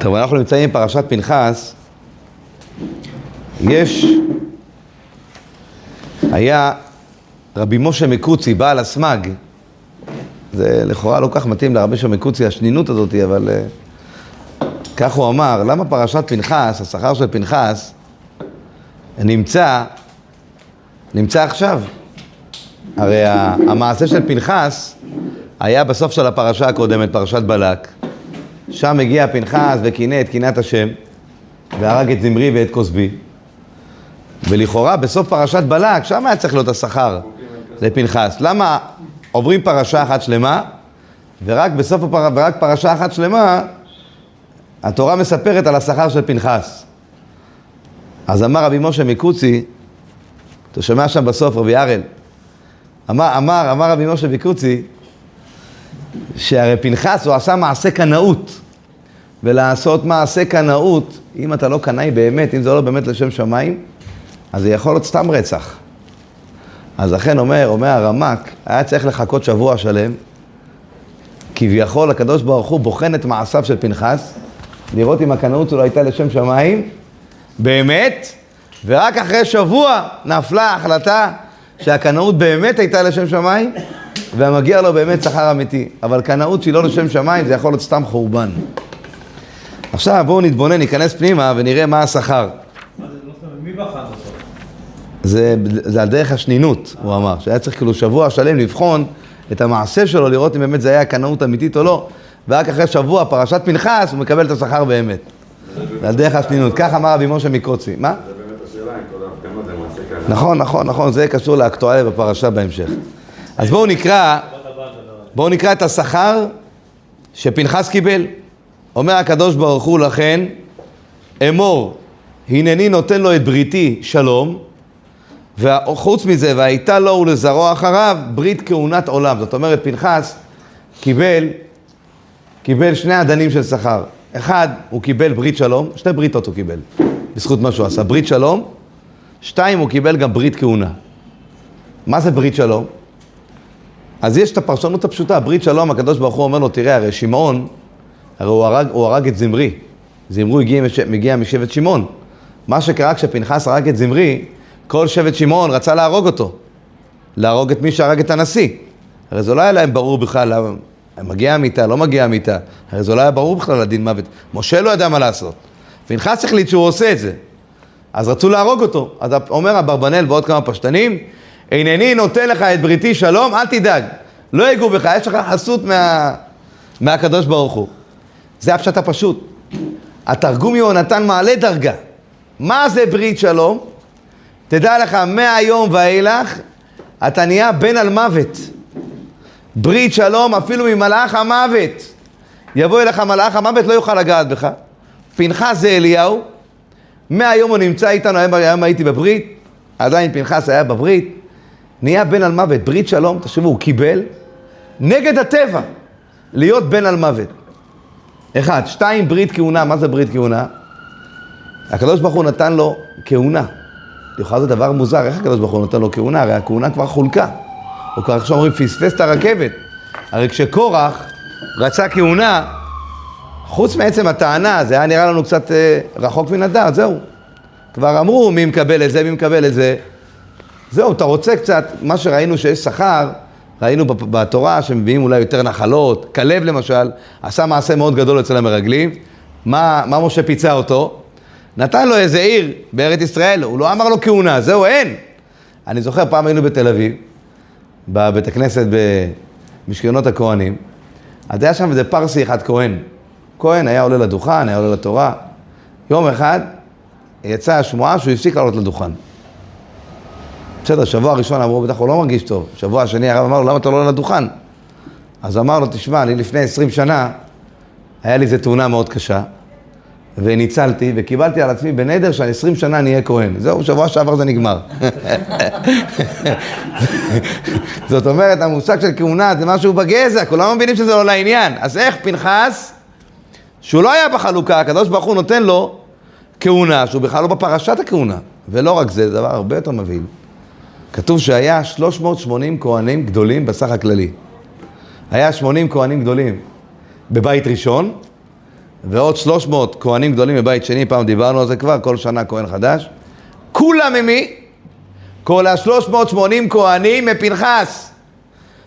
טוב, אנחנו נמצאים בפרשת פנחס. היה רבי משה מקוצי, בעל הסמג. זה לכאורה לא כך מתאים לרבי משה מקוצי, השנינות הזאת, אבל כך הוא אמר, למה פרשת פנחס, השכר של פנחס, נמצא עכשיו? הרי המעשה של פנחס היה בסוף של הפרשה הקודמת, פרשת בלק. שם הגיע פנחס וקינא את קנאת השם, והרג את זמרי ואת כוסבי. ולכאורה בסוף פרשת בלק, שם היה צריך להיות השכר לפנחס. למה עוברים פרשה אחת שלמה, ורק בסוף ורק פרשה אחת שלמה, התורה מספרת על השכר של פנחס. אז אמר רבי משה מקוצי, אתה שומע שם בסוף רבי ארל, אמר רבי משה מקוצי, שהרי פנחס הוא עשה מעשה קנאות, ולעשות מעשה קנאות, אם אתה לא קנאי באמת, אם זה לא באמת לשם שמיים, אז זה יכול להיות סתם רצח. אז לכן אומר הרמק, היה צריך לחכות שבוע שלם, כביכול הקדוש ברוך הוא בוחן את מעשיו של פנחס, לראות אם הקנאות שלו הייתה לשם שמיים, באמת, ורק אחרי שבוע נפלה ההחלטה שהקנאות באמת הייתה לשם שמיים, ומגיע לו באמת שכר אמיתי. אבל קנאות שהיא לא לשם שמיים, זה יכול להיות סתם חורבן. עכשיו בואו נתבונן, ניכנס פנימה ונראה מה השכר. מי בחן אותו? זה על דרך השנינות, הוא אמר, שהיה צריך כאילו שבוע שלם לבחון את המעשה שלו, לראות אם באמת זה היה קנאות אמיתית או לא, ורק אחרי שבוע, פרשת פנחס, הוא מקבל את השכר באמת. זה על דרך השנינות, כך אמר רבי משה מקוצי. מה? זה באמת השאלה, אם כמה זה מעשה קנאות. נכון, זה קשור לאקטואליה בפרשה בהמשך. אז בואו נקרא את השכר שפנחס קיבל. אומר הקדוש ברוך הוא לכן, אמור, הנני נותן לו את בריתי שלום, וחוץ מזה, והייתה לו ולזרוע אחריו ברית כהונת עולם. זאת אומרת, פנחס קיבל שני אדנים של שכר. אחד, הוא קיבל ברית שלום, שתי בריתות הוא קיבל, בזכות מה שהוא עשה. ברית שלום, שתיים, הוא קיבל גם ברית כהונה. מה זה ברית שלום? אז יש את הפרשנות הפשוטה, ברית שלום, הקדוש ברוך הוא אומר לו, תראה, הרי שמעון, הרי הוא הרג את זמרי. זמרי מגיע משבט שמעון. מה שקרה כשפנחס הרג את זמרי, כל שבט שמעון רצה להרוג אותו. להרוג את מי שהרג את הנשיא. הרי זה לא היה להם ברור בכלל, מגיע מיתה, לא מגיע מיתה. הרי זה לא היה ברור בכלל לדין מוות. משה לא ידע מה לעשות. פנחס החליט שהוא עושה את זה. אז רצו להרוג אותו. אז אומר אברבנאל ועוד כמה פשטנים, אינני נותן לך את בריתי שלום, אל תדאג. לא יגעו בך, יש לך חסות מהקדוש ברוך הוא. זה הפשט הפשוט. התרגום יהונתן מעלה דרגה. מה זה ברית שלום? תדע לך, מהיום ואילך, אתה נהיה בן על מוות. ברית שלום אפילו ממלאך המוות. יבוא אליך מלאך המוות, לא יוכל לגעת בך. פנחס זה אליהו. מהיום הוא נמצא איתנו, היום הייתי בברית. עדיין פנחס היה בברית. נהיה בן על מוות. ברית שלום, תשמעו, הוא קיבל נגד הטבע להיות בן על מוות. אחד, שתיים, ברית כהונה. מה זה ברית כהונה? הקדוש ברוך הוא נתן לו כהונה. לכאורה זה דבר מוזר, איך הקדוש ברוך הוא נתן לו כהונה? הרי הכהונה כבר חולקה. הוא כבר עכשיו אומרים, פספס את הרכבת. הרי כשקורח רצה כהונה, חוץ מעצם הטענה, זה היה נראה לנו קצת רחוק מן הדעת, זהו. כבר אמרו מי מקבל את זה, מי מקבל את זה. זהו, אתה רוצה קצת, מה שראינו שיש שכר, ראינו בתורה שמביאים אולי יותר נחלות, כלב למשל, עשה מעשה מאוד גדול אצל המרגלים. מה משה פיצה אותו? נתן לו איזה עיר בארץ ישראל, הוא לא אמר לו כהונה, זהו, אין. אני זוכר, פעם היינו בתל אביב, בבית הכנסת במשכנות הכהנים, אז היה שם איזה פרסי אחד כהן. כהן היה עולה לדוכן, היה עולה לתורה. יום אחד יצאה השמועה שהוא הפסיק לעלות לדוכן. בסדר, שבוע הראשון אמרו, בטח הוא לא מרגיש טוב. שבוע השני הרב אמר לו, למה אתה לא עולה לדוכן? אז אמר לו, תשמע, אני לפני 20 שנה, היה לי איזו תאונה מאוד קשה, וניצלתי, וקיבלתי על עצמי בנדר שאני 20 שנה נהיה כהן. זהו, שבוע שעבר זה נגמר. זאת אומרת, המושג של כהונה זה משהו בגזע, כולם מבינים שזה לא לעניין. אז איך פנחס, שהוא לא היה בחלוקה, הקדוש ברוך הוא נותן לו כהונה, שהוא בכלל לא בפרשת הכהונה. ולא רק זה, זה דבר הרבה יותר מבהיל. כתוב שהיה 380 כהנים גדולים בסך הכללי. היה 80 כהנים גדולים בבית ראשון, ועוד 300 כהנים גדולים בבית שני, פעם דיברנו על זה כבר, כל שנה כהן חדש. כולם ממי? כל ה-380 כהנים מפנחס.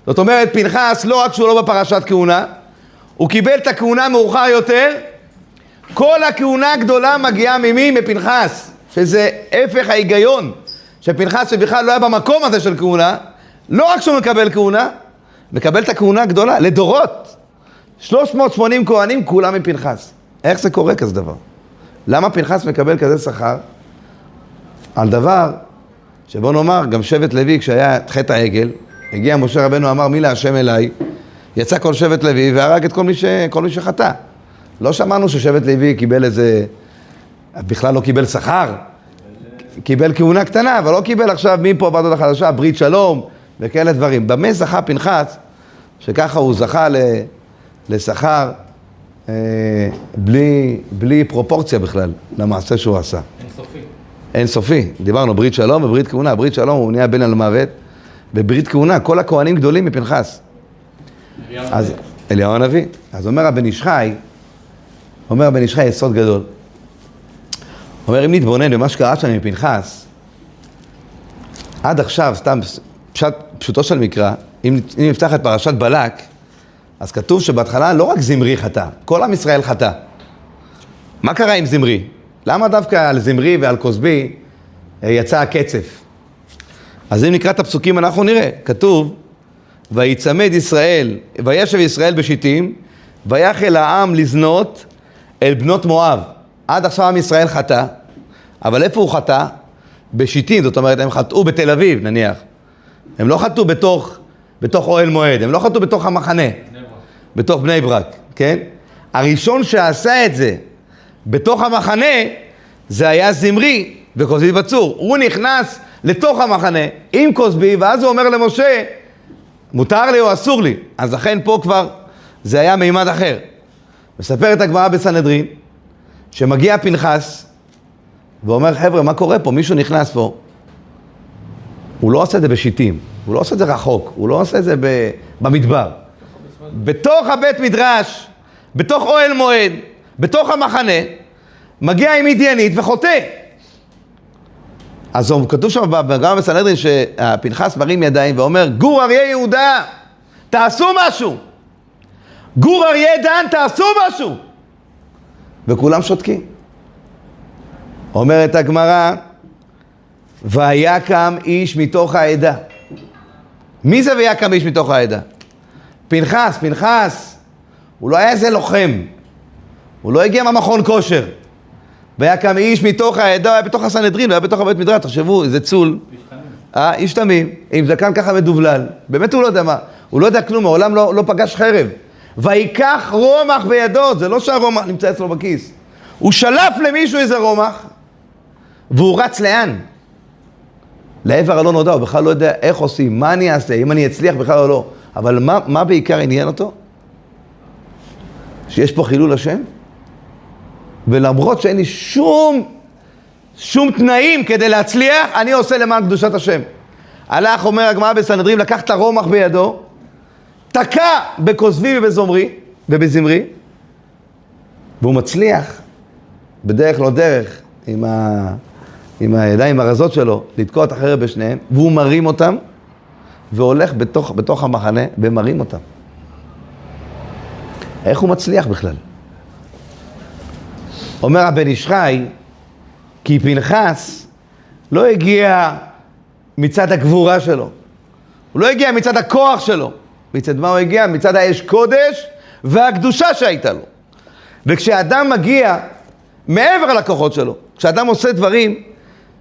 זאת אומרת, פנחס לא רק שהוא לא בפרשת כהונה, הוא קיבל את הכהונה מאוחר יותר, כל הכהונה הגדולה מגיעה ממי? מפנחס, שזה הפך ההיגיון, שפנחס שבכלל לא היה במקום הזה של כהונה, לא רק שהוא מקבל כהונה, מקבל את הכהונה הגדולה, לדורות. 380 כהנים כולם מפנחס. איך זה קורה כזה דבר? למה פנחס מקבל כזה שכר? על דבר שבוא נאמר, גם שבט לוי כשהיה את חטא העגל, הגיע משה רבנו אמר מי להשם אליי, יצא כל שבט לוי והרג את כל מי שחטא. לא שמענו ששבט לוי קיבל איזה, בכלל לא קיבל שכר, קיבל כהונה קטנה, אבל לא קיבל עכשיו מפה ועד עוד החדשה, ברית שלום וכאלה דברים. במה זכה פנחס, שככה הוא זכה לשכר בלי פרופורציה בכלל למעשה שהוא עשה. אין סופי. דיברנו ברית שלום וברית כהונה. ברית שלום הוא נהיה בן על מוות. בברית כהונה כל הכהנים גדולים מפנחס. אליהו הנביא. אז אומר הבן איש חי, יסוד גדול. אומר אם נתבונן במה שקרה שם מפנחס, עד עכשיו, סתם פשוטו של מקרא, אם נפתח את פרשת בלק, אז כתוב שבהתחלה לא רק זמרי חטא, כל עם ישראל חטא. מה קרה עם זמרי? למה דווקא על זמרי ועל כוסבי יצא הקצף? אז אם נקרא את הפסוקים אנחנו נראה, כתוב, ויצמד ישראל, וישב ישראל בשיטים, ויחל העם לזנות אל בנות מואב. עד עכשיו עם ישראל חטא, אבל איפה הוא חטא? בשיטים, זאת אומרת, הם חטאו בתל אביב נניח. הם לא חטאו בתוך אוהל מועד, הם לא חטאו בתוך המחנה, בתוך בני ברק, כן? הראשון שעשה את זה בתוך המחנה, זה היה זמרי וכוסבי בצור. הוא נכנס לתוך המחנה עם כוסבי, ואז הוא אומר למשה, מותר לי או אסור לי? אז לכן פה כבר זה היה מימד אחר. מספרת הגמרא בסנהדרין, שמגיע פנחס, ואומר, חבר'ה, מה קורה פה? מישהו נכנס פה. הוא לא עושה את זה בשיטים, הוא לא עושה את זה רחוק, הוא לא עושה את זה במדבר. בתוך הבית מדרש, בתוך אוהל מועד, בתוך המחנה, מגיע עם מדיינית וחוטא. אז כתוב שם גם בסנהדרין שהפנחס מרים ידיים ואומר, גור אריה יהודה, תעשו משהו. גור אריה דן, תעשו משהו. וכולם שותקים. אומרת הגמרא, ויקם איש מתוך העדה. מי זה ויקם איש מתוך העדה? פנחס, הוא לא היה איזה לוחם. הוא לא הגיע מהמכון כושר. ויקם איש מתוך העדה, הוא היה בתוך הסנהדרין, הוא היה בתוך הבית מדרש, תחשבו, איזה צול. איש תמים, עם זקן ככה מדובלל. באמת הוא לא יודע מה, הוא לא יודע כלום, העולם לא פגש חרב. ויקח רומח בידו, זה לא שהרומח נמצא אצלו בכיס. הוא שלף למישהו איזה רומח, והוא רץ לאן? לעבר הלא נודע, הוא בכלל לא יודע איך עושים, מה אני אעשה, אם אני אצליח בכלל או לא. אבל מה בעיקר עניין אותו? שיש פה חילול השם? ולמרות שאין לי שום תנאים כדי להצליח, אני עושה למען קדושת השם. הלך, אומר הגמרא בסנהדרין, לקח את הרומח בידו, תקע בכוסבי ובזמרי, והוא מצליח בדרך לא דרך, עם הידיים הרזות שלו, לתקוע את החרב בשניהם, והוא מרים אותם, והולך בתוך המחנה, ומרים אותם. איך הוא מצליח בכלל? אומר הבן איש חי, כי פנחס לא הגיע מצד הגבורה שלו, הוא לא הגיע מצד הכוח שלו, מצד מה הוא הגיע? מצד האש קודש והקדושה שהייתה לו. וכשאדם מגיע מעבר לכוחות שלו, כשאדם עושה דברים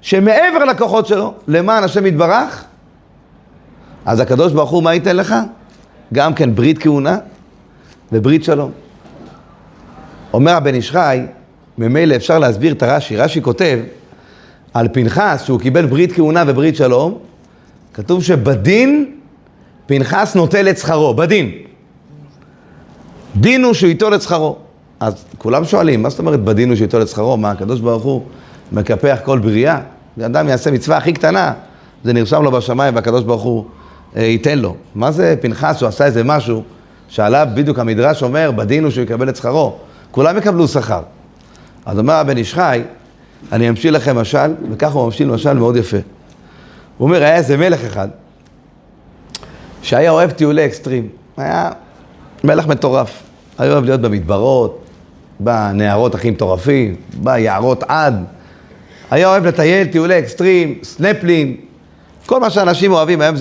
שמעבר לכוחות שלו, למען השם יתברך, אז הקדוש ברוך הוא מה ייתן לך? גם כן ברית כהונה וברית שלום. אומר הבן איש חי, ממילא אפשר להסביר את רש"י. רש"י כותב על פנחס שהוא קיבל ברית כהונה וברית שלום, כתוב שבדין פנחס נוטל את שכרו, בדין. דין הוא שהוא ייטול את שכרו. אז כולם שואלים, מה זאת אומרת בדין הוא שהוא ייטול את שכרו? מה, הקדוש ברוך הוא מקפח כל בריאה? אדם יעשה מצווה הכי קטנה, זה נרשם לו בשמיים והקדוש ברוך הוא ייתן לו. מה זה פנחס שהוא עשה איזה משהו שעליו בדיוק המדרש אומר, בדין הוא שהוא יקבל את שכרו. כולם יקבלו שכר. אז אומר הבן איש חי, אני אמשיל לכם משל, וכך הוא ממשיל משל מאוד יפה. הוא אומר, היה איזה מלך אחד, שהיה אוהב טיולי אקסטרים. היה מלך מטורף. היה אוהב להיות במדברות, בנערות הכי מטורפים, ביערות עד. היה אוהב לטייל טיולי אקסטרים, סנפלין, כל מה שאנשים אוהבים. היום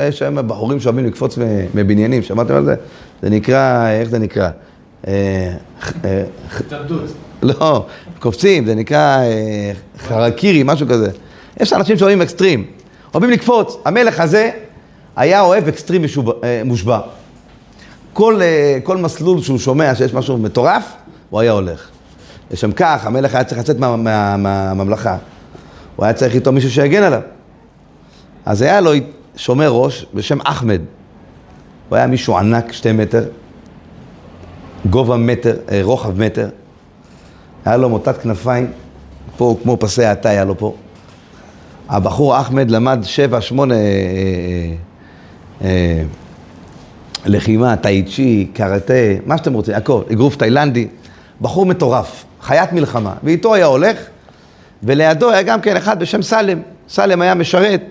יש היום בחורים שאוהבים לקפוץ מבניינים, שמעתם על זה? זה נקרא, איך זה נקרא? התאבדות. לא, קופצים, זה נקרא חרקירי, משהו כזה. יש אנשים שאוהבים אקסטרים, אוהבים לקפוץ. המלך הזה היה אוהב אקסטרים מושבע. כל מסלול שהוא שומע שיש משהו מטורף, הוא היה הולך. לשם כך, המלך היה צריך לצאת מהממלכה. הוא היה צריך איתו מישהו שיגן עליו. אז היה לו שומר ראש בשם אחמד. הוא היה מישהו ענק, 2 מטר, גובה מטר, רוחב מטר. היה לו מוטת כנפיים, פה כמו פסי העתה היה לו פה. הבחור אחמד למד 7-8 לחימה, טאי-צ'י, קראטה, מה שאתם רוצים, הכל, אגרוף תאילנדי. בחור מטורף, חיית מלחמה. ואיתו היה הולך, ולידו היה גם כן אחד בשם סלם. סלם היה משרת.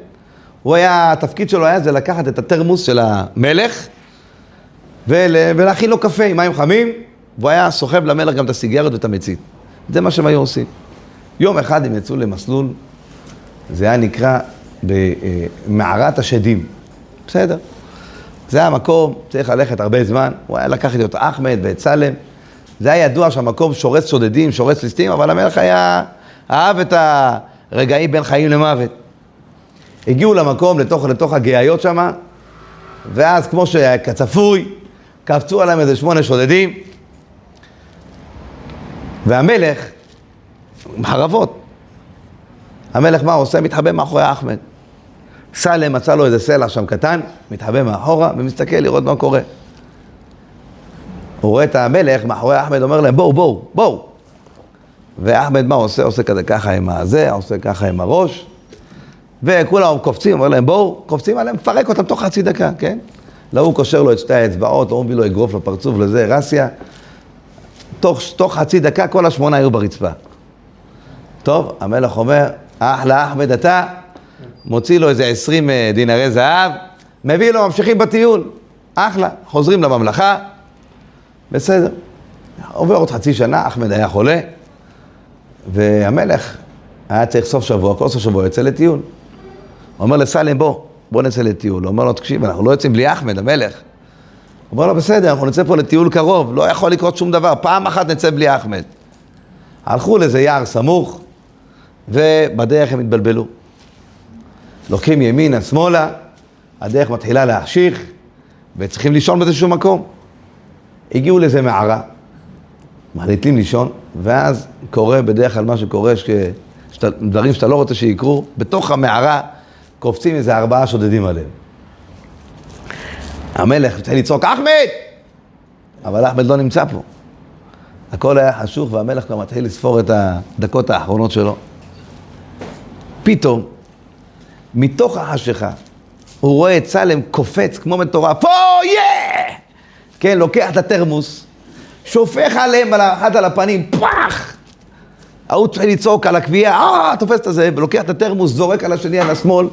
התפקיד שלו היה זה לקחת את התרמוס של המלך, ולהכין לו קפה עם מים חמים, והוא היה סוחב למלך גם את הסיגריות ואת המצית. זה מה שהם היו עושים. יום אחד הם יצאו למסלול, זה היה נקרא במערת השדים. בסדר. זה המקום, צריך ללכת הרבה זמן. הוא היה לקח את אחמד ואת סלם. זה היה ידוע שהמקום שורץ שודדים, שורץ ליסטים, אבל המלך אהב את הרגעים בין חיים למוות. הגיעו למקום, לתוך הגאיות שם, ואז כמו שכצפוי, קפצו עליהם איזה 8 שודדים, והמלך, מחרבות. המלך מה הוא עושה? מתחבא מאחורי אחמד. סלם מצא לו איזה סלע שם קטן, מתחבא מאחורה ומסתכל לראות מה קורה. הוא רואה את המלך מאחורי אחמד, אומר להם בואו. ואחמד מה הוא עושה? עושה כזה ככה עם הזה, עושה ככה עם הראש, וכולם קופצים, אומר להם בואו, קופצים עליהם, פרק אותם תוך חצי דקה, כן? להוא קושר לו את 2 האצבעות, הוא מביא לו אגרוף לפרצוף לזה, רסיה. תוך חצי דקה כל 8 היו ברצפה. טוב, המלך אומר, אחלה אחמד אתה, מוציא לו איזה 20 דינרי זהב, מביא לו, ממשיכים בטיול, אחלה, חוזרים לממלכה, בסדר. עובר עוד חצי שנה, אחמד היה חולה, והמלך היה צריך סוף שבוע, כל סוף שבוע יוצא לטיול. הוא אומר לסלם, בוא נצא לטיול. הוא אומר לו, תקשיב, אנחנו לא יוצאים בלי אחמד, המלך. הוא אומר לו, בסדר, אנחנו נצא פה לטיול קרוב, לא יכול לקרות שום דבר, פעם אחת נצא בלי אחמד. הלכו לאיזה יער סמוך, ובדרך הם התבלבלו. לוקחים ימינה, שמאלה, הדרך מתחילה להחשיך, וצריכים לישון באיזשהו מקום. הגיעו לאיזה מערה, מחליטים לישון, ואז קורה בדרך כלל מה שקורה, דברים שאתה לא רוצה שיקרו, בתוך המערה קופצים איזה 4 שודדים עליהם. המלך צריך לצעוק, אחמד! אבל אחמד לא נמצא פה. הכל היה חשוך, והמלך כבר מתחיל לספור את הדקות האחרונות שלו. פתאום, מתוך החשיכה, הוא רואה את סלם קופץ כמו מטורף, כן, לוקח את התרמוס, שופך עליהם אחד על הפנים, פח! ההוא צריך לצעוק על הקביעה, תופס את זה, ולוקח את התרמוס, זורק על השני, על השמאל,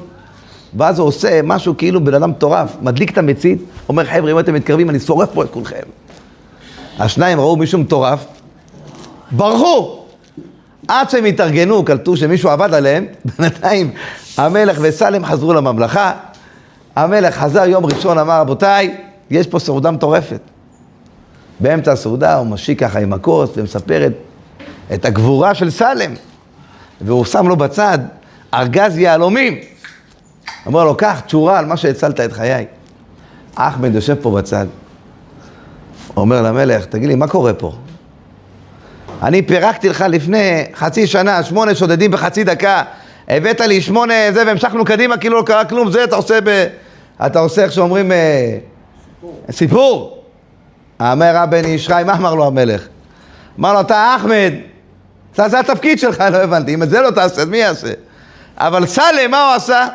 ואז הוא עושה משהו כאילו בן אדם מטורף, מדליק את המצית, אומר, חבר'ה, אם אתם מתקרבים, אני שורף פה את כולכם. השניים ראו מישהו מטורף, ברחו! עד שהם התארגנו, קלטו שמישהו עבד עליהם, בינתיים המלך וסלם חזרו לממלכה, המלך חזר יום ראשון, אמר, רבותיי, יש פה סעודה מטורפת. באמצע הסעודה הוא משיק ככה עם הכוס ומספר את הגבורה של סלם, והוא שם לו בצד ארגז יהלומים. אמר לו, קח תשורה על מה שהצלת את חיי. אחמד יושב פה בצד, הוא אומר למלך, תגיד לי, מה קורה פה? אני פירקתי לך לפני חצי שנה, 8 שודדים בחצי דקה, הבאת לי 8 זה והמשכנו קדימה, כאילו לא קרה כלום, זה אתה עושה איך שאומרים סיפור. אמר הבן איש חי, מה אמר לו המלך? אמר לו, אתה אחמד, זה התפקיד שלך, לא הבנתי, אם את זה לא תעשה, מי יעשה? אבל סלם, מה הוא עשה?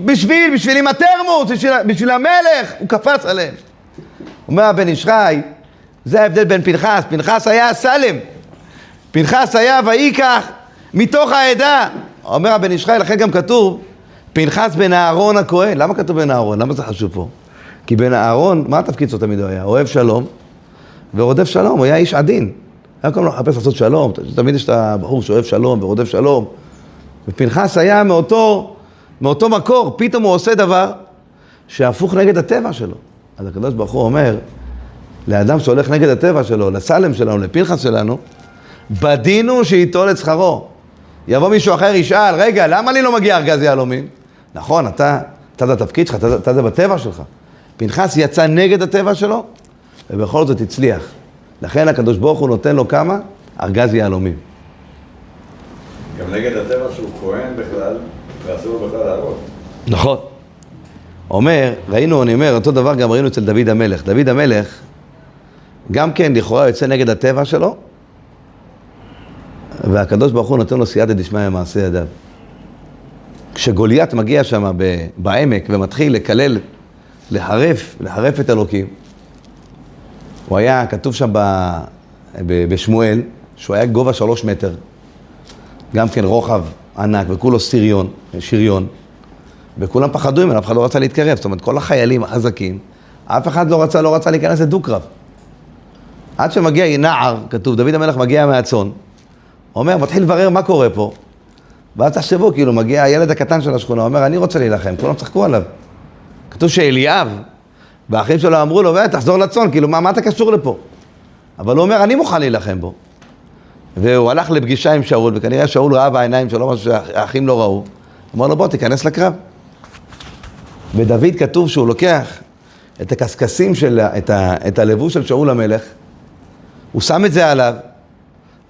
בשביל עם התרמוס, בשביל המלך, הוא קפץ עליהם. אומר הבן איש חי, זה ההבדל בין פנחס. פנחס היה סלם. פנחס היה ויקח מתוך העדה. אומר הבן איש חי, לכן גם כתוב, פנחס בן אהרון הכהן. למה כתוב בן אהרון? למה זה חשוב פה? כי בן אהרון, מה התפקיד שלו תמיד הוא היה? אוהב שלום ורודף שלום, הוא היה איש עדין. היה כל הזמן לחפש לעשות שלום, תמיד יש את הבחור שאוהב שלום ורודף שלום. ופנחס היה מאותו מקור, פתאום הוא עושה דבר שהפוך נגד הטבע שלו. אז הקדוש ברוך הוא אומר, לאדם שהולך נגד הטבע שלו, לסלם שלנו, לפנחס שלנו, בדינו שיטול את שכרו. יבוא מישהו אחר ישאל, רגע, למה לי לא מגיע ארגז יהלומים? נכון, אתה זה התפקיד שלך, אתה זה בטבע שלך. פנחס יצא נגד הטבע שלו, ובכל זאת הצליח. לכן הקדוש ברוך הוא נותן לו כמה? ארגז יהלומים. גם נגד הטבע שהוא כהן בכלל, ואסור לו בכלל להראות. נכון. ראינו, אני אומר, אותו דבר גם ראינו אצל דוד המלך. דוד המלך, גם כן לכאורה יוצא נגד הטבע שלו, והקדוש ברוך הוא נותן לו סייעתא דשמיא מעשה ידיו. כשגוליית מגיע שם בעמק ומתחיל לקלל, לחרף את אלוקים, הוא היה כתוב שם בשמואל, שהוא היה גובה 3 מטר, גם כן רוחב ענק, וכולו שריון, וכולם פחדו ממנו, אף אחד לא רצה להתקרב, זאת אומרת, כל החיילים החזקים, אף אחד לא רצה להיכנס לדו-קרב. עד שמגיע נער, כתוב, דוד המלך מגיע מהצאן, אומר, מתחיל לברר מה קורה פה, ואז תחשבו, כאילו, מגיע הילד הקטן של השכונה, אומר, אני רוצה להילחם, כולם צחקו עליו. כתוב שאליאב, והאחים שלו אמרו לו, תחזור לצאן, כאילו, מה אתה קשור לפה? אבל הוא אומר, אני מוכן להילחם בו. והוא הלך לפגישה עם שאול, וכנראה שאול ראה בעיניים שלו משהו שהאחים לא ראו. אמר לו, בוא, תיכנס לקרב. ודוד כתוב שהוא לוקח את הקסקסים את הלבוש של שאול המלך, הוא שם את זה עליו,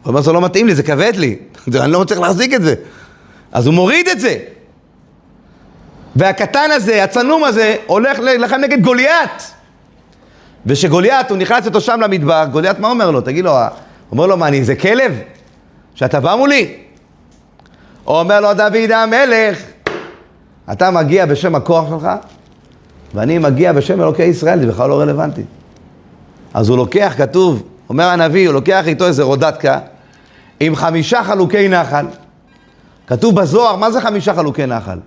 הוא אומר, זה לא מתאים לי, זה כבד לי, אני לא צריך להחזיק את זה. אז הוא מוריד את זה. והקטן הזה, הצנום הזה, הולך להילחם נגד גוליית. ושגוליית, הוא נכנס איתו שם למדבר, גוליית מה אומר לו? תגיד לו, אומר לו, מה, אני זה כלב? שאתה בא מולי? הוא אומר לו, דוד המלך, אתה מגיע בשם הכוח שלך, ואני מגיע בשם אלוקי ישראל, זה בכלל לא רלוונטי. אז הוא לוקח, כתוב, אומר הנביא, הוא לוקח איתו איזה רודתקה, עם 5 חלוקי נחל. כתוב בזוהר, מה זה 5 חלוקי נחל?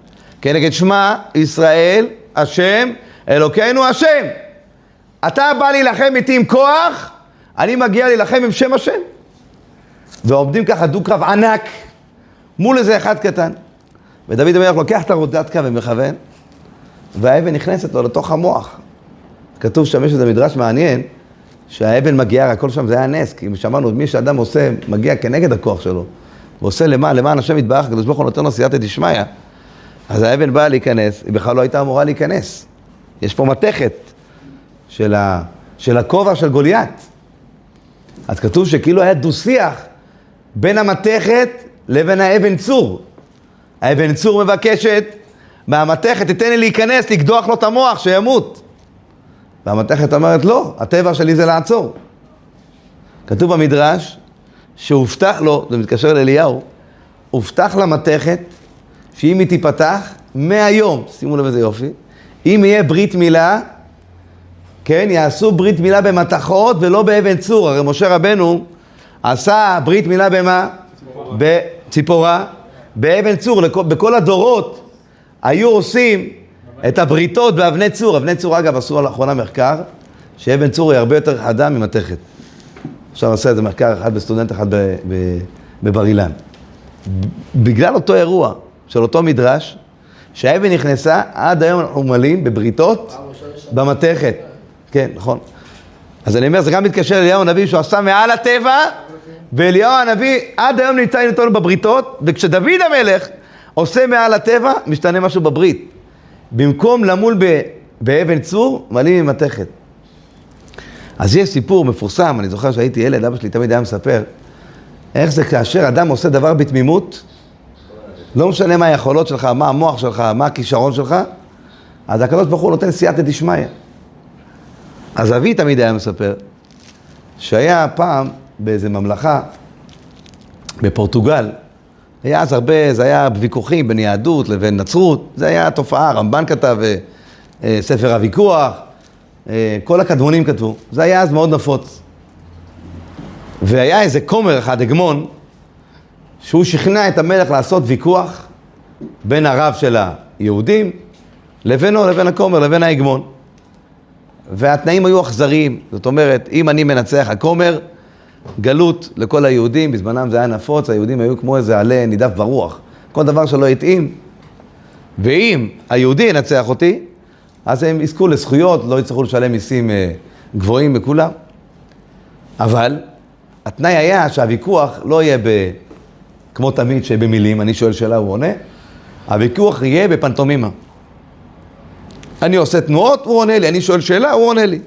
כנגד שמע ישראל, השם, אלוקינו השם. אתה בא להילחם איתי עם כוח, אני מגיע להילחם עם שם השם. ועומדים ככה דו-קרב ענק, מול איזה אחד קטן. ודוד המלך לוקח את הרודתקה ומכוון, והאבן נכנסת לו לתוך המוח. כתוב שם יש איזה מדרש מעניין, שהאבן מגיעה, הכל שם זה היה נס, כי שמענו, מי שאדם עושה, מגיע כנגד הכוח שלו, ועושה למען השם יתברך, הקדוש ברוך הוא נותן לו סייעתא דשמיא, אז האבן באה להיכנס, היא בכלל לא הייתה אמורה להיכנס. יש פה מתכת של הכובע של גוליית. אז כתוב שכאילו היה דו-שיח בין המתכת לבין האבן צור. האבן צור מבקשת מהמתכת, תתן לי להיכנס, לקדוח לו את המוח, שימות. והמתכת אומרת, לא, הטבע שלי זה לעצור. כתוב במדרש שהובטח לו, זה מתקשר לאליהו, הובטח למתכת שאם היא תיפתח, מהיום, שימו לב איזה יופי, אם יהיה ברית מילה, כן, יעשו ברית מילה במתכות ולא באבן צור. הרי משה רבנו עשה ברית מילה במה? בציפורה, באבן צור. בכל הדורות היו עושים את הבריתות באבני צור. אבני צור, אגב, עשו לאחרונה מחקר, שאבן צור היא הרבה יותר חדה ממתכת. עכשיו עושה איזה מחקר אחד בסטודנט אחד בבר אילן. בגלל אותו אירוע של אותו מדרש, שהאבן נכנסה, עד היום אנחנו מלאים בבריתות במתכת. כן, נכון. אז אני אומר, זה גם מתקשר אליהו הנביא שהוא עשה מעל הטבע, ואליהו הנביא עד היום נמצא איתנו בבריתות, וכשדוד המלך עושה מעל הטבע, משתנה משהו בברית. במקום למול באבן צור, מלאים עם מתכת. אז יש סיפור מפורסם, אני זוכר שהייתי ילד, אבא שלי תמיד היה מספר, איך זה כאשר אדם עושה דבר בתמימות, לא משנה מה היכולות שלך, מה המוח שלך, מה הכישרון שלך, אז הקדוש ברוך הוא נותן סייעתא דשמיא. אז אבי תמיד היה מספר, שהיה פעם באיזה ממלכה, בפורטוגל, היה אז הרבה, זה היה ויכוחים בין יהדות לבין נצרות, זה היה תופעה, רמב"ן כתב ספר הוויכוח, כל הקדמונים כתבו, זה היה אז מאוד נפוץ. והיה איזה כומר אחד, הגמון, שהוא שכנע את המלך לעשות ויכוח בין הרב של היהודים לבינו, לבין הכומר, לבין ההגמון. והתנאים היו אכזריים, זאת אומרת, אם אני מנצח הכומר, גלות לכל היהודים, בזמנם זה היה נפוץ, היהודים היו כמו איזה עלה נידף ברוח, כל דבר שלא יתאים. ואם היהודי ינצח אותי, אז הם יזכו לזכויות, לא יצטרכו לשלם מיסים גבוהים בכולם. אבל התנאי היה שהוויכוח לא יהיה כמו תמיד שבמילים, אני שואל שאלה, הוא עונה, הוויכוח יהיה בפנטומימה. אני עושה תנועות, הוא עונה לי, אני שואל שאלה, הוא עונה לי.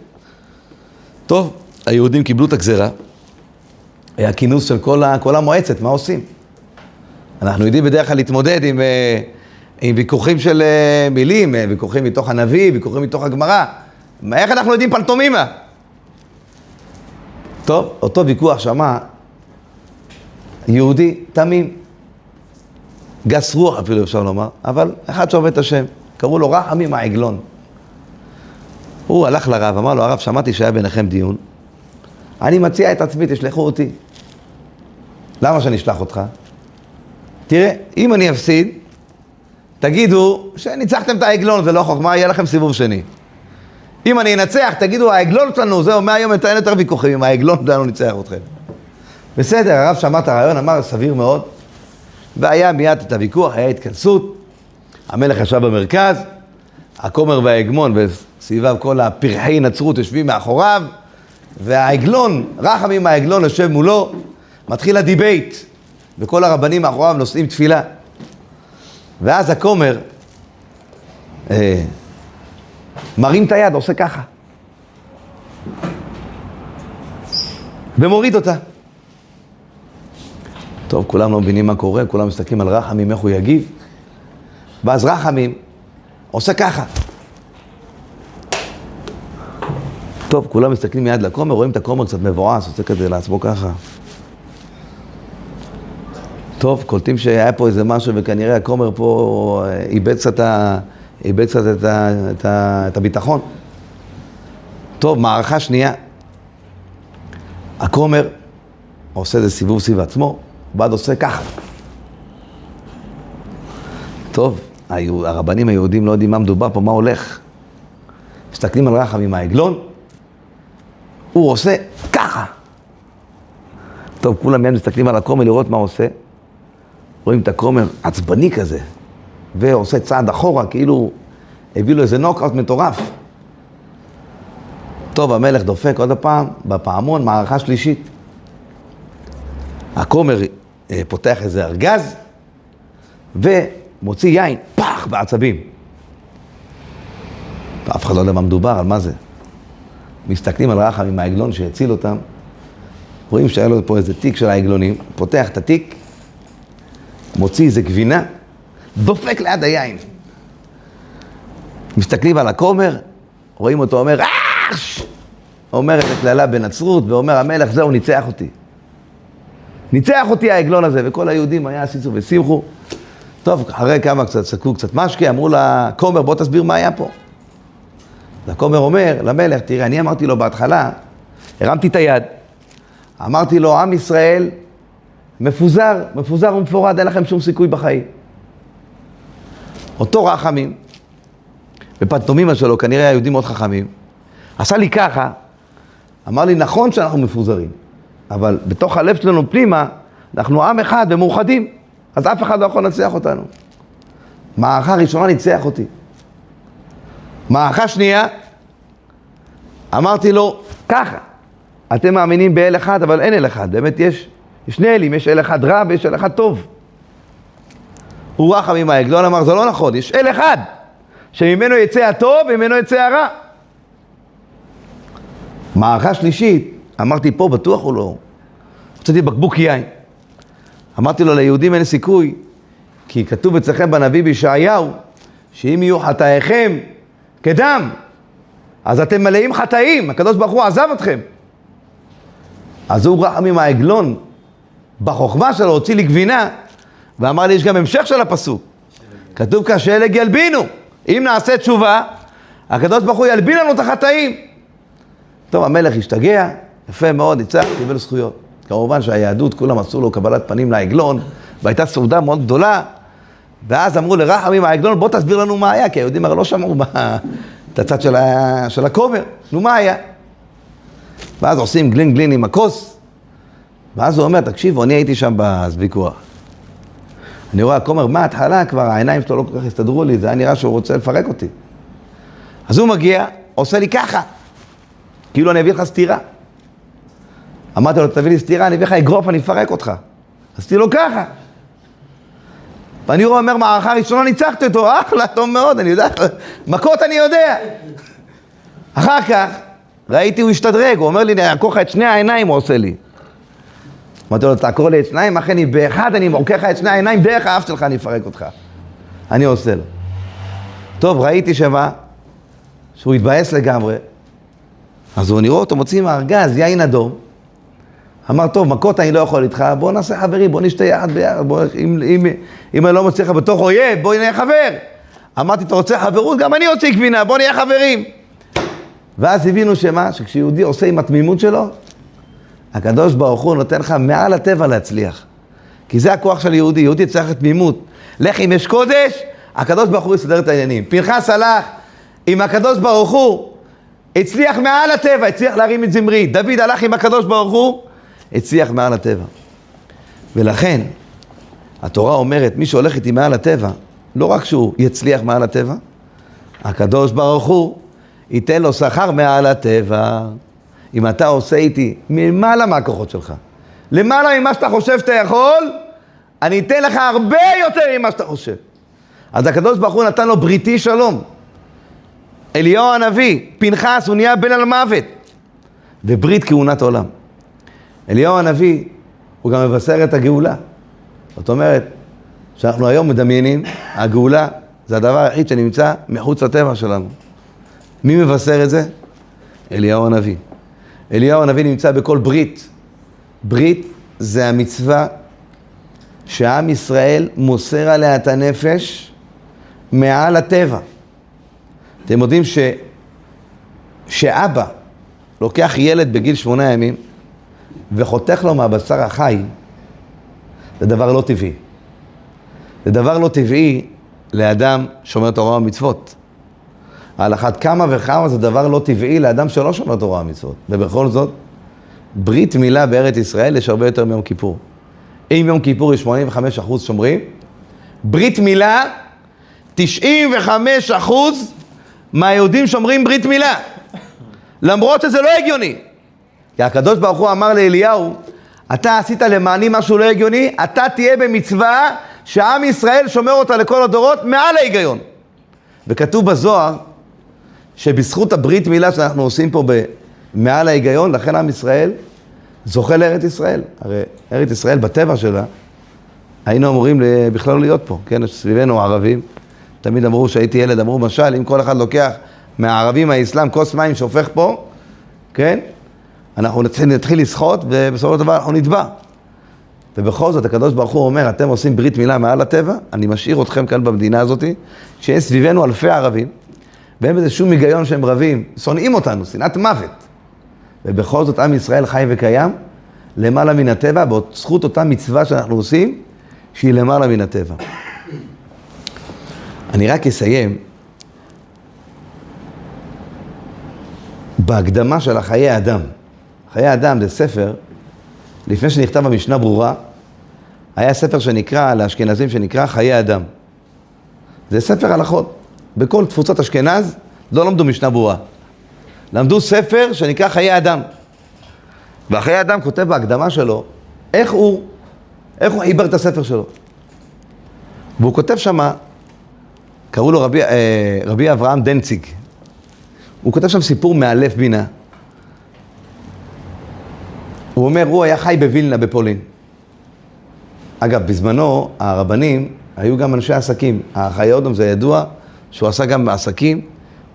טוב, היהודים קיבלו את הגזרה, היה כינוס של כל המועצת, מה עושים? אנחנו יודעים בדרך כלל להתמודד עם ויכוחים של מילים, ויכוחים מתוך הנביא, ויכוחים מתוך הגמרא. איך אנחנו יודעים פנטומימה? טוב, אותו ויכוח שמע יהודי תמים, גס רוח אפילו אפשר לומר, אבל אחד שעובד את השם, קראו לו רחמים העגלון. הוא הלך לרב, אמר לו, הרב, שמעתי שהיה ביניכם דיון, אני מציע את עצמי, תשלחו אותי. למה שאני אשלח אותך? תראה, אם אני אפסיד, תגידו שניצחתם את העגלון, זה לא חוכמה, יהיה לכם סיבוב שני. אם אני אנצח, תגידו, העגלון שלנו, זהו, מהיום אין יותר ויכוחים, עם העגלון שלנו ניצח אתכם. בסדר, הרב שמע את הרעיון, אמר, סביר מאוד, והיה מיד את הוויכוח, היה התכנסות, המלך ישב במרכז, הכומר וההגמון וסביביו כל הפרחי נצרות יושבים מאחוריו, והעגלון, רחמים העגלון יושב מולו, מתחיל הדיבייט, וכל הרבנים מאחוריו נושאים תפילה. ואז הכומר מרים את היד, עושה ככה. ומוריד אותה. טוב, כולם לא מבינים מה קורה, כולם מסתכלים על רחמים, איך הוא יגיב. ואז רחמים עושה ככה. טוב, כולם מסתכלים מיד לכומר, רואים את הכומר קצת מבואס, עושה כזה לעצמו ככה. טוב, קולטים שהיה פה איזה משהו, וכנראה הכומר פה איבד קצת את הביטחון. טוב, מערכה שנייה. הכומר עושה איזה סיבוב סביב עצמו, ועד עושה ככה. טוב, הרבנים היהודים לא יודעים מה מדובר פה, מה הולך. מסתכלים על רחמים העגלון, הוא עושה ככה. טוב, כולם מיד מסתכלים על הכומר לראות מה עושה. רואים את הכומר עצבני כזה, ועושה צעד אחורה, כאילו הביא לו איזה נוקאוט מטורף. טוב, המלך דופק עוד הפעם, בפעמון, מערכה שלישית. הכומר פותח איזה ארגז, ומוציא יין, פח, בעצבים. אף אחד לא יודע מה מדובר, על מה זה. מסתכלים על רחמים העגלון שהציל אותם, רואים שהיה לו פה איזה תיק של העגלונים, פותח את התיק, מוציא איזה גבינה, דופק ליד היין. מסתכלים על הכומר, רואים אותו אומר, אומר את הכללה בנצרות, ואומר המלך, זהו, ניצח אותי. ניצח אותי העגלון הזה, וכל היהודים היה סיסו ושימחו. טוב, אחרי כמה קצת סקו קצת משקה, אמרו לכומר, בוא תסביר מה היה פה. הכומר אומר למלך, תראה, אני אמרתי לו בהתחלה, הרמתי את היד, אמרתי לו, עם ישראל מפוזר ומפורד, אין לכם שום סיכוי בחיים. אותו רחמים, בפנטומימה שלו, כנראה היהודים מאוד חכמים, עשה לי ככה, אמר לי, נכון שאנחנו מפוזרים, אבל בתוך הלב שלנו פנימה, אנחנו עם אחד ומאוחדים, אז אף אחד לא יכול לנצח אותנו. מערכה ראשונה ניצח אותי. מערכה שנייה, אמרתי לו, ככה, אתם מאמינים באל אחד, אבל אין אל אחד, באמת יש שני אלים, יש אל אחד רע ויש אל אחד טוב. הוא רחמים העגלון אמר, זה לא נכון, יש אל אחד, שממנו יצא הטוב וממנו יצא הרע. מערכה שלישית, אמרתי פה בטוח הוא לא, הוצאתי בקבוק יין. אמרתי לו, ליהודים אין סיכוי, כי כתוב אצלכם בנביא בישעיהו, שאם יהיו חטאיכם כדם, אז אתם מלאים חטאים, הקדוש ברוך הוא עזב אתכם. אז הוא רחמים העגלון, בחוכמה שלו הוציא לי גבינה, ואמר לי, יש גם המשך של הפסוק. כתוב כאן, שלג ילבינו. אם נעשה תשובה, הקדוש ברוך הוא ילבין לנו את החטאים. טוב, המלך השתגע, יפה מאוד, ניצח, קיבל זכויות. כמובן שהיהדות, כולם עשו לו קבלת פנים לעגלון, והייתה סעודה מאוד גדולה, ואז אמרו לרחמים העגלון, בוא תסביר לנו מה היה, כי היהודים הרי לא שמעו את הצד של הכומר, נו מה היה? ואז עושים גלין גלין עם הכוס, ואז הוא אומר, תקשיבו, אני הייתי שם בוויכוח. אני רואה, הכומר, מה התחלה כבר, העיניים שלו לא כל כך הסתדרו לי, זה היה נראה שהוא רוצה לפרק אותי. אז הוא מגיע, עושה לי ככה, כאילו אני אביא לך סתירה. אמרתי לו, תביא לי סתירה, אני אביא לך אגרוף, אני אפרק אותך. עשיתי לו ככה. ואני רואה, אומר, מערכה ראשונה ניצחתי אותו, אחלה, טוב מאוד, אני יודע, מכות אני יודע. אחר כך, ראיתי, הוא השתדרג, הוא אומר לי, נעקור לך את שני העיניים, הוא עושה לי. אמרתי לו, תעקור לי את שניים, אחרי אני באחד, אני מעוקר לך את שני העיניים, דרך האף שלך אני אפרק אותך. אני עושה לו. טוב, ראיתי שמה, שהוא התבאס לגמרי, אז הוא נראה אותו, מוציא מהארגז, יין אדום, אמר, טוב, מכות אני לא יכול איתך, בוא נעשה חברים, בוא נשתה יחד ביחד, אם אני לא מוצא לך בתוך אויב, בוא נהיה חבר. אמרתי, אתה רוצה חברות? גם אני אוציא גבינה, בוא נהיה חברים. ואז הבינו שמה, שכשיהודי עושה עם התמימות שלו, הקדוש ברוך הוא נותן לך מעל הטבע להצליח. כי זה הכוח של יהודי, יהודי צריך את תמימות. לך אם יש קודש, הקדוש ברוך הוא יסדר את העניינים. פנחס הלך עם הקדוש ברוך הוא, הצליח מעל הטבע, הצליח להרים את זמרי. דוד הלך עם הקדוש ברוך הוא, הצליח מעל הטבע. ולכן, התורה אומרת, מי שהולך איתי מעל הטבע, לא רק שהוא יצליח מעל הטבע, הקדוש ברוך הוא ייתן לו שכר מעל הטבע. אם אתה עושה איתי ממעלה מהכוחות שלך, למעלה ממה שאתה חושב שאתה יכול, אני אתן לך הרבה יותר ממה שאתה חושב. אז הקדוש ברוך הוא נתן לו בריתי שלום. אליהו הנביא, פנחס, הוא נהיה בן על מוות, וברית כהונת עולם. אליהו הנביא, הוא גם מבשר את הגאולה. זאת אומרת, שאנחנו היום מדמיינים, הגאולה זה הדבר היחיד שנמצא מחוץ לטבע שלנו. מי מבשר את זה? אליהו הנביא. אליהו הנביא נמצא בכל ברית. ברית זה המצווה שעם ישראל מוסר עליה את הנפש מעל הטבע. אתם יודעים שאבא לוקח ילד בגיל 8 ימים וחותך לו מהבשר החי, זה דבר לא טבעי. זה דבר לא טבעי לאדם שומר תורה ומצוות. על אחת כמה וכמה זה דבר לא טבעי לאדם שלא שומר תורה ומצוות. ובכל זאת, ברית מילה בארץ ישראל יש הרבה יותר מיום כיפור. אם יום כיפור יש 85% שומרים, ברית מילה, 95% מהיהודים שומרים ברית מילה. למרות שזה לא הגיוני. כי הקדוש ברוך הוא אמר לאליהו, אתה עשית למעני משהו לא הגיוני, אתה תהיה במצווה שעם ישראל שומר אותה לכל הדורות מעל ההיגיון. וכתוב בזוהר, שבזכות הברית מילה שאנחנו עושים פה מעל ההיגיון, לכן עם ישראל זוכה לארץ ישראל. הרי ארץ ישראל בטבע שלה, היינו אמורים בכלל להיות פה, כן? סביבנו הערבים, תמיד אמרו שהייתי ילד, אמרו משל, אם כל אחד לוקח מהערבים האסלאם כוס מים שופך פה, כן? אנחנו נתחיל לשחות ובסופו של דבר אנחנו נטבע. ובכל זאת הקדוש ברוך הוא אומר, אתם עושים ברית מילה מעל הטבע, אני משאיר אתכם כאן במדינה הזאת, שיש סביבנו אלפי ערבים, ואין בזה שום היגיון שהם רבים, שונאים אותנו, שנאת מוות. ובכל זאת עם ישראל חי וקיים, למעלה מן הטבע, בזכות אותה מצווה שאנחנו עושים, שהיא למעלה מן הטבע. אני רק אסיים בהקדמה של חיי אדם. חיי אדם זה ספר, לפני שנכתב במשנה ברורה, היה ספר שנקרא, לאשכנזים שנקרא חיי אדם. זה ספר הלכות. בכל תפוצות אשכנז לא למדו משנה ברורה. למדו ספר שנקרא חיי אדם. והחיי אדם כותב בהקדמה שלו, איך הוא חיבר את הספר שלו. והוא כותב שמה, קראו לו רבי אברהם דנציג. הוא כותב שם סיפור מאלף בינה. הוא אומר, הוא היה חי בווילנה בפולין. אגב, בזמנו הרבנים היו גם אנשי עסקים. החיי אדם זה ידוע שהוא עשה גם בעסקים,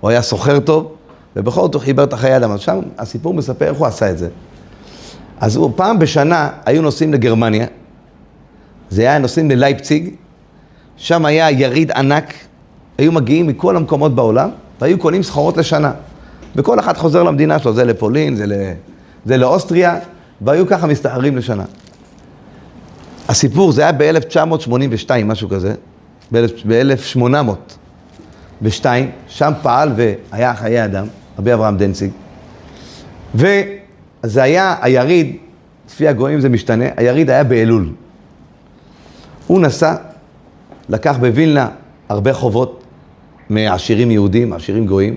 הוא היה סוחר טוב, ובכל זאת הוא חיבר את החיי אדם. אז שם הסיפור מספר איך הוא עשה את זה. אז הוא פעם בשנה היו נוסעים לגרמניה, זה היה נוסעים ללייפציג, שם היה יריד ענק, היו מגיעים מכל המקומות בעולם, והיו קונים סחורות לשנה. וכל אחד חוזר למדינה שלו, זה לפולין, זה לאוסטריה, והיו ככה מסתחרים לשנה. הסיפור זה היה ב-1982, משהו כזה, ב-1802, שם פעל והיה חיי אדם, רבי אברהם דנציג, וזה היה היריד, לפי הגויים זה משתנה, היריד היה באלול. הוא נסע, לקח בווילנה הרבה חובות מעשירים יהודים, עשירים גויים,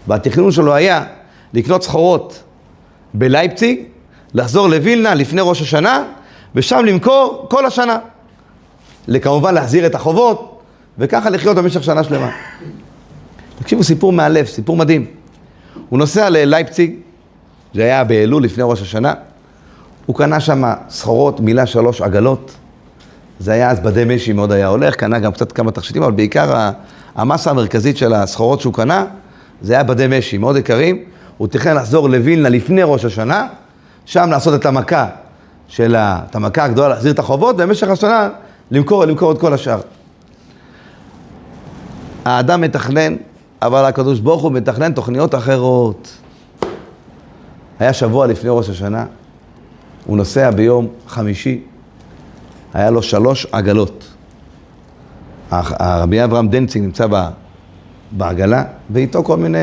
והתכנון שלו היה לקנות סחורות בלייפציג, לחזור לווילנה לפני ראש השנה, ושם למכור כל השנה. כמובן להחזיר את החובות, וככה לחיות במשך שנה שלמה. תקשיבו, סיפור מאלף, סיפור מדהים. הוא נוסע ללייפציג, זה היה באלול לפני ראש השנה, הוא קנה שם סחורות, מילה 3 עגלות, זה היה אז בדי משי מאוד היה הולך, קנה גם קצת כמה תכשיטים, אבל בעיקר המסה המרכזית של הסחורות שהוא קנה, זה היה בדי משי, מאוד יקרים, הוא תכנן לחזור לווילנה לפני ראש השנה, שם לעשות את המכה את המכה הגדולה, להחזיר את החובות, ובמשך השנה למכור את כל השאר. האדם מתכנן, אבל הקדוש ברוך הוא מתכנן תוכניות אחרות. היה שבוע לפני ראש השנה, הוא נוסע ביום חמישי, היה לו 3 עגלות. הרבי אברהם דנציג נמצא בעגלה, ואיתו כל מיני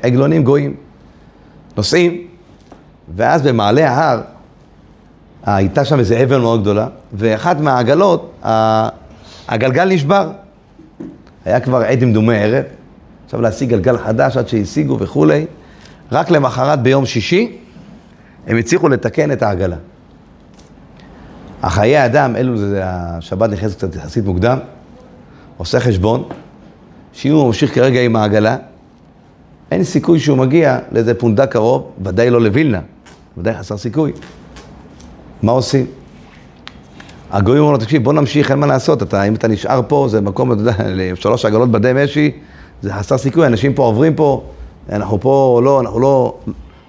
עגלונים גויים. נוסעים, ואז במעלה ההר, הייתה שם איזה אבן מאוד גדולה, ואחת מהעגלות, הגלגל נשבר. היה כבר עדים דומי ערב, עכשיו להשיג גלגל חדש עד שהשיגו וכולי. רק למחרת ביום שישי, הם הצליחו לתקן את העגלה. החיי האדם, אלו זה השבת נכנס קצת יחסית מוקדם, עושה חשבון, שאם הוא ממשיך כרגע עם העגלה, אין סיכוי שהוא מגיע לאיזה פונדק קרוב, ודאי לא לווילנה, ודאי חסר סיכוי. מה עושים? הגויים אומרים לו, תקשיב, בוא נמשיך, אין מה לעשות, אם אתה נשאר פה, זה מקום, אתה יודע, 3 עגלות בדי משי, זה חסר סיכוי, אנשים פה עוברים פה, אנחנו פה,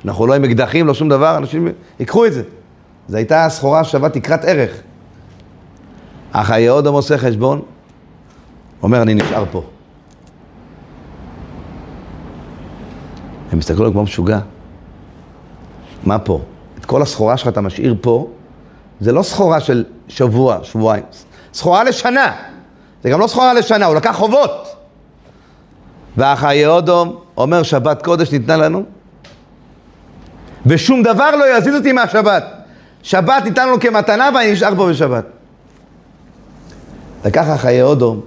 אנחנו לא עם אקדחים, לא שום דבר, אנשים ייקחו את זה. זו הייתה סחורה שווה תקרת ערך. אך היהודם עושה חשבון, אומר, אני נשאר פה. הם מסתכלו לו כמו משוגע. מה פה? את כל הסחורה שלך אתה משאיר פה, זה לא סחורה של שבוע, שבועיים. סחורה לשנה. זה גם לא סחורה לשנה, הוא לקח חובות. והיהודם אומר, שבת קודש ניתנה לנו, ושום דבר לא יזיז אותי מהשבת. שבת ניתן לנו כמתנה ואני נשאר פה בשבת. לקח היהודם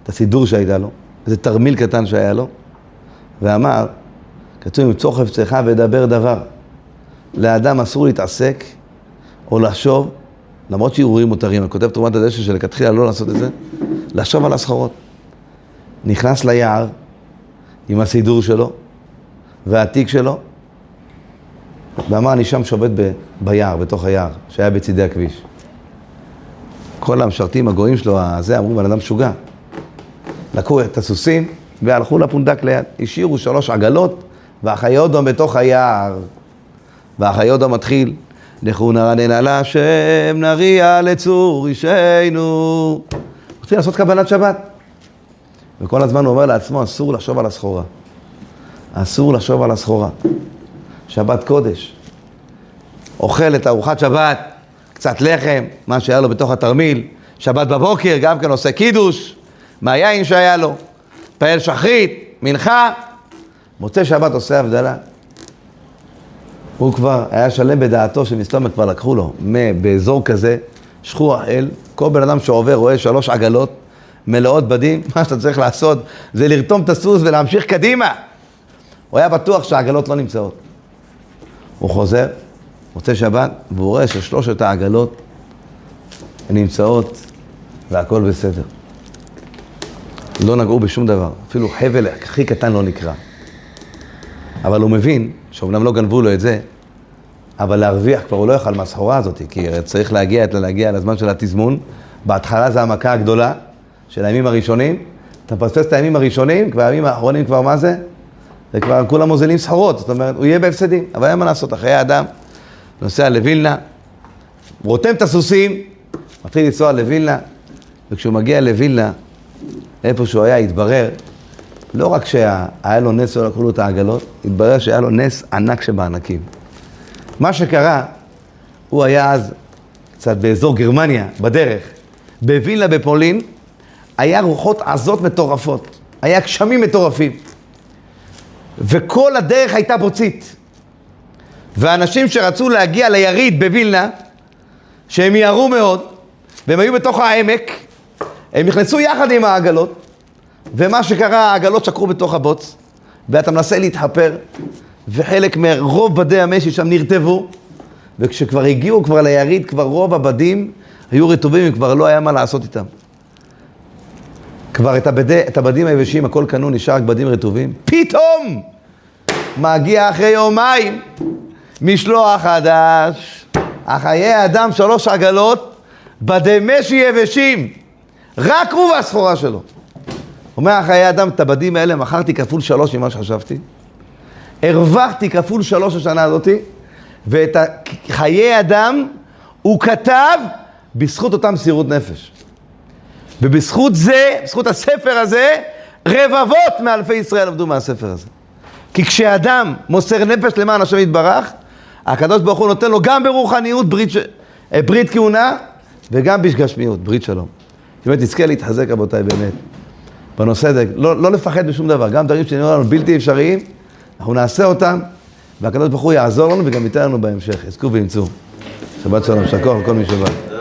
את הסידור שהייתה לו, איזה תרמיל קטן שהיה לו, ואמר, כתוב עם צור חפצך ודבר דבר. לאדם אסור להתעסק או לחשוב, למרות שערעורים מותרים, הכותב תרומת הדשא שלכתחילה לא לעשות את זה, לחשוב על הסחורות. נכנס ליער עם הסידור שלו והעתיק שלו, ואמר, אני שם שובת ביער, בתוך היער, שהיה בצידי הכביש. כל המשרתים הגויים שלו, אמרו, בן אדם משוגע. לקחו את הסוסים והלכו לפונדק ליד, השאירו 3 עגלות, והחיודום בתוך היער. והחיודום מתחיל, לכו נרנן על השם, נריע לצור אישנו. רוצים לעשות קבלת שבת. וכל הזמן הוא אומר לעצמו, אסור לחשוב על הסחורה. אסור לחשוב על הסחורה. שבת קודש. אוכל את ארוחת שבת, קצת לחם, מה שהיה לו בתוך התרמיל. שבת בבוקר, גם כן עושה קידוש, מהיין שהיה לו. פעל שחרית, מנחה. מוצא שבת עושה הבדלה. הוא כבר היה שלם בדעתו שמסתום כבר לקחו לו. באזור כזה, שכוח אל, כל בן אדם שעובר רואה 3 עגלות, מלאות בדים, מה שאתה צריך לעשות זה לרתום את הסוס ולהמשיך קדימה. הוא היה בטוח שהעגלות לא נמצאות. הוא חוזר, מוצא שבת, והוא רואה ש3 העגלות נמצאות והכל בסדר. לא נגעו בשום דבר, אפילו חבל הכי קטן לא נקרא. אבל הוא מבין, שאומנם לא גנבו לו את זה, אבל להרוויח כבר הוא לא יוכל מהסחורה הזאת, כי צריך להגיע לזמן של התזמון. בהתחלה זה המכה הגדולה של הימים הראשונים, אתה מפספס את הימים הראשונים, כבר הימים האחרונים כבר מה זה? זה כבר כולם מוזילים סחורות, זאת אומרת, הוא יהיה בהפסדים, אבל אין מה לעשות, אחרי האדם, נוסע לווילנה, רותם את הסוסים, מתחיל לנסוע לווילנה, וכשהוא מגיע לווילנה, איפה שהוא היה, התברר לא רק שהיה לו נס ולא לקחו לו את העגלות, התברר שהיה לו נס ענק שבענקים. מה שקרה, הוא היה אז קצת באזור גרמניה, בדרך, בווילנה בפולין, היה רוחות עזות מטורפות, היה גשמים מטורפים. וכל הדרך הייתה בוצית. ואנשים שרצו להגיע ליריד בווילנה, שהם יערו מאוד, והם היו בתוך העמק, הם נכנסו יחד עם העגלות, ומה שקרה, העגלות שקרו בתוך הבוץ, ואתה מנסה להתחפר, וחלק מרוב בדי המשי שם נרטבו, וכשכבר הגיעו כבר ליריד, כבר רוב הבדים היו רטובים, וכבר לא היה מה לעשות איתם. כבר את הבדים היבשים, הכל קנו, נשאר רק בדים רטובים. פתאום מגיע אחרי יומיים משלוח חדש, החיי אדם 3 עגלות, בדי משי יבשים, רק הוא והסחורה שלו. אומר החיי אדם, את הבדים האלה מכרתי כפול 3 ממה שחשבתי, הרווחתי כפול 3 השנה הזאת, ואת חיי אדם הוא כתב בזכות אותם מסירות נפש. ובזכות זה, בזכות הספר הזה, רבבות מאלפי ישראל עבדו מהספר הזה. כי כשאדם מוסר נפש למען השם יתברך, הקדוש ברוך הוא נותן לו גם ברוחניות ברית כהונה, וגם בגשמיות, ברית שלום. באמת נזכה להתחזק רבותיי באמת. בנושא הזה, לא לפחד בשום דבר, גם דברים שנראה לנו בלתי אפשריים, אנחנו נעשה אותם, והקדוש ברוך הוא יעזור לנו וגם ייתן לנו בהמשך. יזכו וימצאו. שבת שלום, שקוח לכל מי שבא.